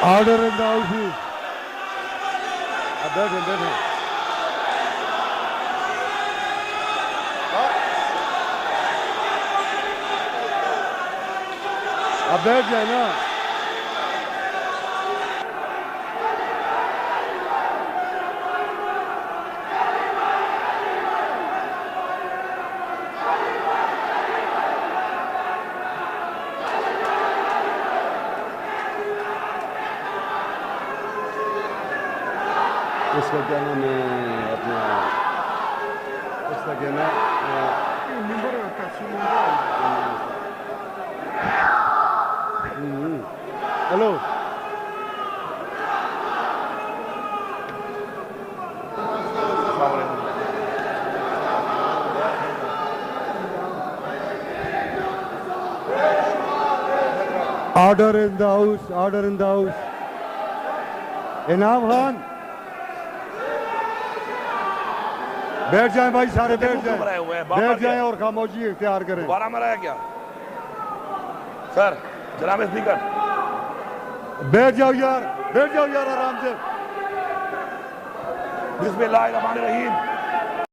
Order in the house. अब बैठे बैठे। अब बैठ जाए ना। इसका क्या नाम है अपना, इसका क्या नाम hello. Order in the house, order in the house. इनाम खान बैठ जाएं भाई, सारे बैठ जाएं, बैठ जाएं और खामोशी इख्तियार करें। दोबारा मराया क्या सर? जनाब स्पीकर बैठ जाओ यार, बैठ जाओ यार आराम से। बिस्मिल्लाहिर्रहमानिर्रहीम।